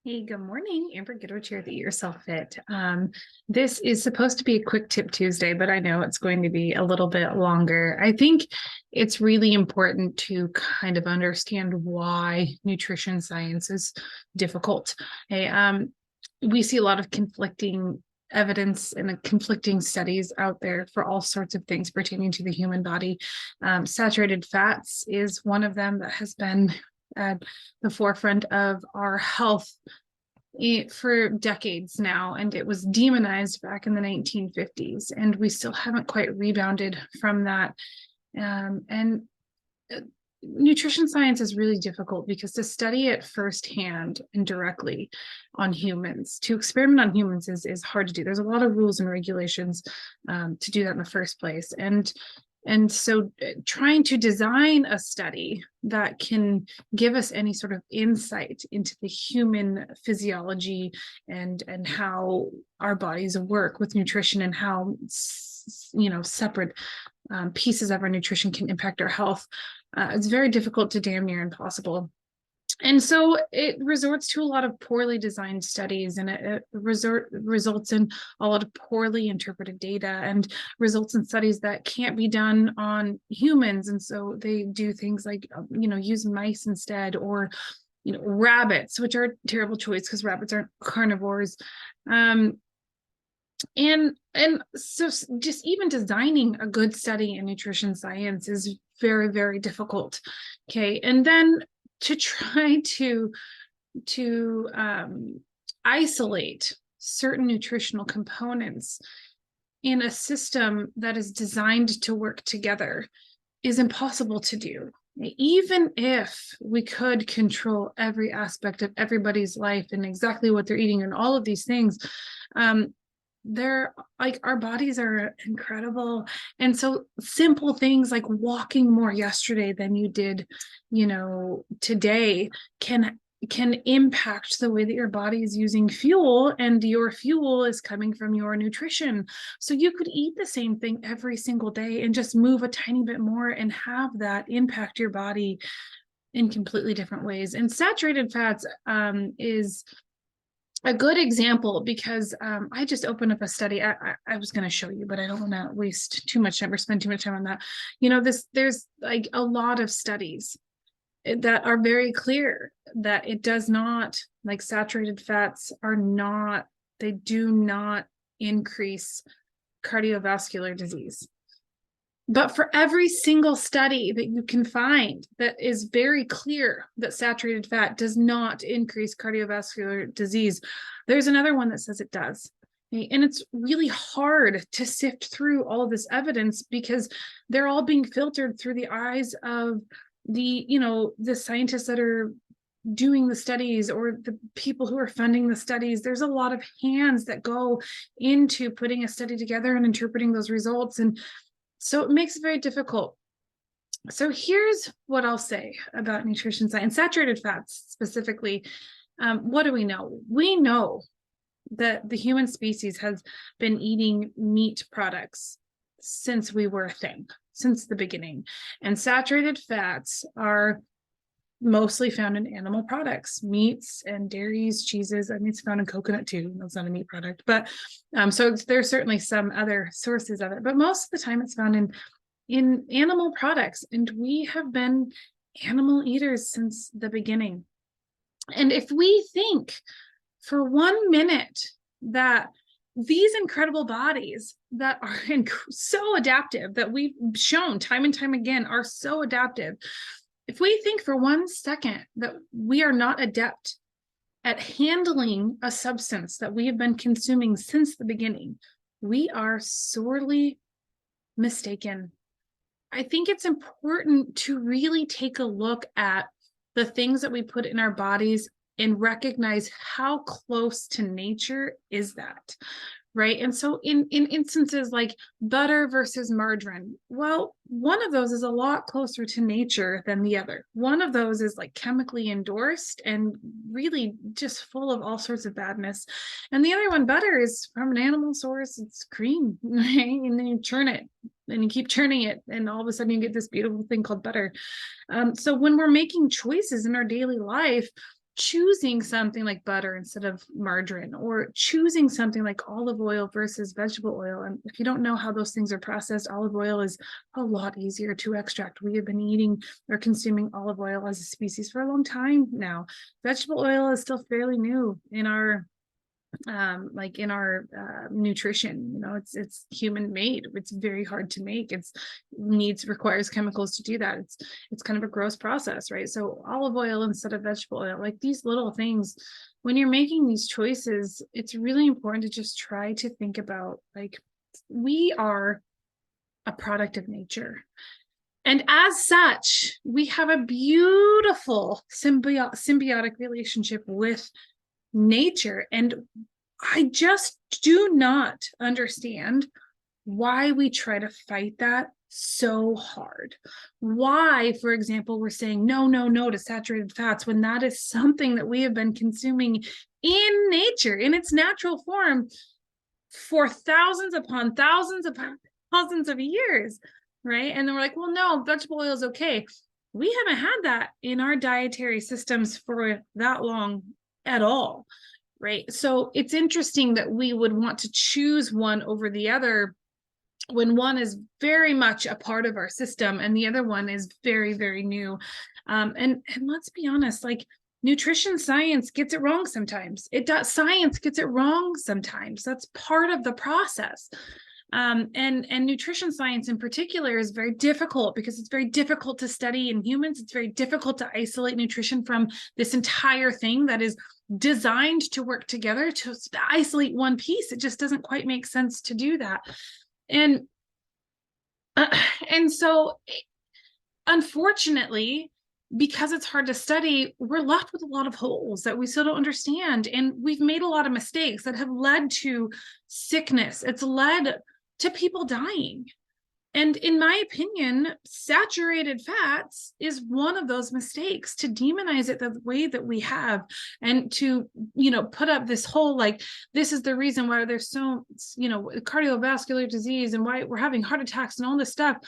Hey, good morning. Amber Goodrich here at the Eat Yourself Fit. This is supposed to be a quick tip Tuesday, but I know it's going to be a little bit longer. I think it's really important to kind of understand why nutrition science is difficult. Okay, we see a lot of conflicting evidence and conflicting studies out there for all sorts of things pertaining to the human body. Saturated fats is one of them that has been at the forefront of our health for decades now, and it was demonized back in the 1950s, and we still haven't quite rebounded from that. And nutrition science is really difficult because to study it firsthand and directly on humans, to experiment on humans is hard to do. There's a lot of rules and regulations to do that in the first place. And so trying to design a study that can give us any sort of insight into the human physiology and how our bodies work with nutrition and how separate pieces of our nutrition can impact our health, it's very difficult to damn near impossible. And so it resorts to a lot of poorly designed studies, and it results in a lot of poorly interpreted data and results in studies that can't be done on humans. And so they do things like, use mice instead, or, rabbits, which are a terrible choice because rabbits aren't carnivores. And so just even designing a good study in nutrition science is very, very difficult. Okay. And then to try to isolate certain nutritional components in a system that is designed to work together is impossible to do. Even if we could control every aspect of everybody's life and exactly what they're eating and all of these things, they're like, our bodies are incredible. And so simple things like walking more yesterday than you did, today can impact the way that your body is using fuel, and your fuel is coming from your nutrition. So you could eat the same thing every single day and just move a tiny bit more and have that impact your body in completely different ways. And saturated fats is a good example because I just opened up a study. I was going to show you, but I don't want to waste too much time or spend too much time on that. There's like a lot of studies that are very clear that it does not, like, saturated fats they do not increase cardiovascular disease. But for every single study that you can find that is very clear that saturated fat does not increase cardiovascular disease, there's another one that says it does. And it's really hard to sift through all of this evidence because they're all being filtered through the eyes of the scientists that are doing the studies or the people who are funding the studies. There's a lot of hands that go into putting a study together and interpreting those results. And so it makes it very difficult. So here's what I'll say about nutrition science, saturated fats specifically. What do we know? We know that the human species has been eating meat products since we were a thing, since the beginning. And saturated fats are mostly found in animal products, meats and dairies, cheeses. I mean, it's found in coconut too. That's not a meat product, but so there's certainly some other sources of it, but most of the time it's found in animal products. And we have been animal eaters since the beginning. And if we think for 1 minute that these incredible bodies that are so adaptive, that we've shown time and time again are so adaptive, if we think for 1 second that we are not adept at handling a substance that we have been consuming since the beginning, we are sorely mistaken. I think it's important to really take a look at the things that we put in our bodies and recognize how close to nature is that. Right. And so in instances like butter versus margarine, well, one of those is a lot closer to nature than the other. One of those is like chemically endorsed and really just full of all sorts of badness. And the other one, butter, is from an animal source. It's cream, right? And then you churn it and you keep churning it. And all of a sudden you get this beautiful thing called butter. So when we're making choices in our daily life, choosing something like butter instead of margarine, or choosing something like olive oil versus vegetable oil. And if you don't know how those things are processed, olive oil is a lot easier to extract. We have been eating or consuming olive oil as a species for a long time now. Vegetable oil is still fairly new in our nutrition. It's human made. It's very hard to make. Requires chemicals to do that. It's kind of a gross process, right? So olive oil instead of vegetable oil, like these little things, when you're making these choices, it's really important to just try to think about, like, we are a product of nature, and as such we have a beautiful symbiotic relationship with nature. And I just do not understand why we try to fight that so hard. Why, for example, we're saying no to saturated fats when that is something that we have been consuming in nature, in its natural form, for thousands upon thousands of years, right? And then we're like, well, no, vegetable oil is okay. We haven't had that in our dietary systems for that long at all, right? So it's interesting that we would want to choose one over the other when one is very much a part of our system and the other one is very, very new. And let's be honest, like, nutrition science gets it wrong sometimes. Science gets it wrong sometimes. That's part of the process. And nutrition science in particular is very difficult because it's very difficult to study in humans. It's very difficult to isolate nutrition from this entire thing that is designed to work together. To isolate one piece, it just doesn't quite make sense to do that. And so, unfortunately, because it's hard to study, we're left with a lot of holes that we still don't understand. And we've made a lot of mistakes that have led to sickness. It's led to people dying. And in my opinion, saturated fats is one of those mistakes. To demonize it the way that we have, and to, put up this whole, like, this is the reason why there's so, cardiovascular disease and why we're having heart attacks and all this stuff.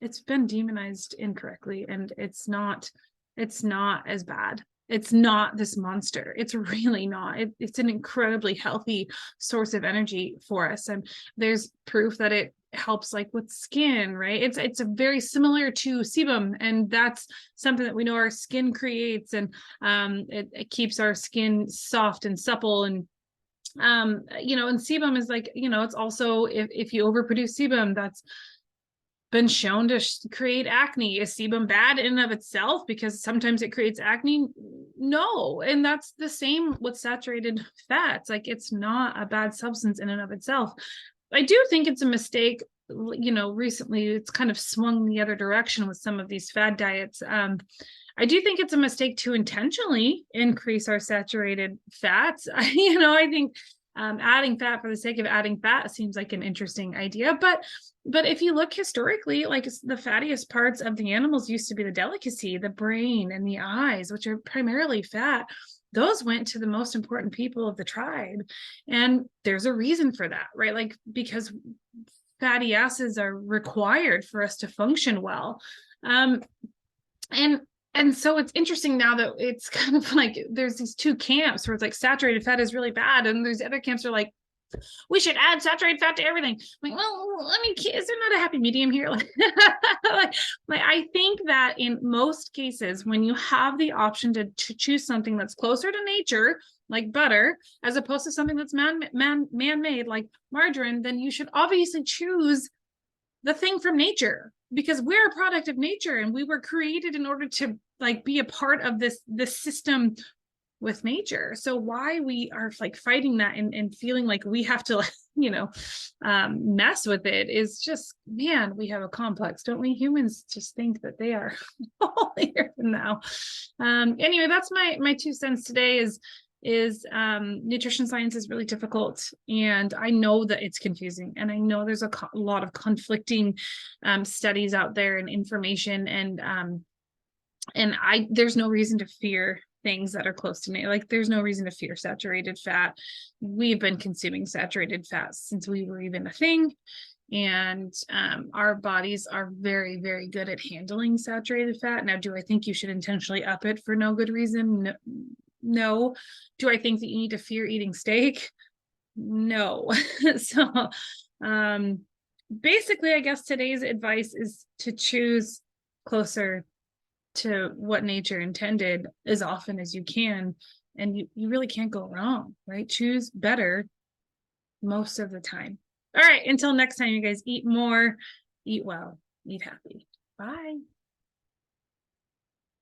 It's been demonized incorrectly, and it's not as bad. It's not this monster. It's really not. It's an incredibly healthy source of energy for us. And there's proof that it helps, like, with skin, right? It's a very similar to sebum, and that's something that we know our skin creates, and it keeps our skin soft and supple. And and sebum is like, it's also, if you overproduce sebum, that's been shown to create acne. Is sebum bad in and of itself because sometimes it creates acne? No. And that's the same with saturated fats. Like, it's not a bad substance in and of itself. I do think it's a mistake. Recently it's kind of swung the other direction with some of these fad diets. I do think it's a mistake to intentionally increase our saturated fats. I think adding fat for the sake of adding fat seems like an interesting idea. But if you look historically, like, the fattiest parts of the animals used to be the delicacy, the brain and the eyes, which are primarily fat. Those went to the most important people of the tribe. And there's a reason for that, right? Like, because fatty acids are required for us to function well. And so it's interesting now that it's kind of like there's these two camps where it's like saturated fat is really bad, and there's other camps are like, we should add saturated fat to everything. I'm like, well, is there not a happy medium here? Like, I think that in most cases, when you have the option to choose something that's closer to nature, like butter, as opposed to something that's man-made, like margarine, then you should obviously choose the thing from nature, because we're a product of nature and we were created in order to, like, be a part of this system with nature. So why we are, like, fighting that and feeling like we have to, mess with it is just, man, we have a complex, don't we? Humans just think that they are holier than thou. Anyway, that's my 2 cents today. Is nutrition science is really difficult, and I know that it's confusing, and I know there's a lot of conflicting studies out there and information, and there's no reason to fear things that are close to me. Like, there's no reason to fear saturated fat. We've been consuming saturated fat since we were even a thing. And our bodies are very, very good at handling saturated fat. Now, do I think you should intentionally up it for no good reason? No. No. Do I think that you need to fear eating steak? No. So basically, I guess today's advice is to choose closer to what nature intended as often as you can. And you really can't go wrong, right? Choose better most of the time. All right, until next time, you guys, eat more, eat well, eat happy. Bye.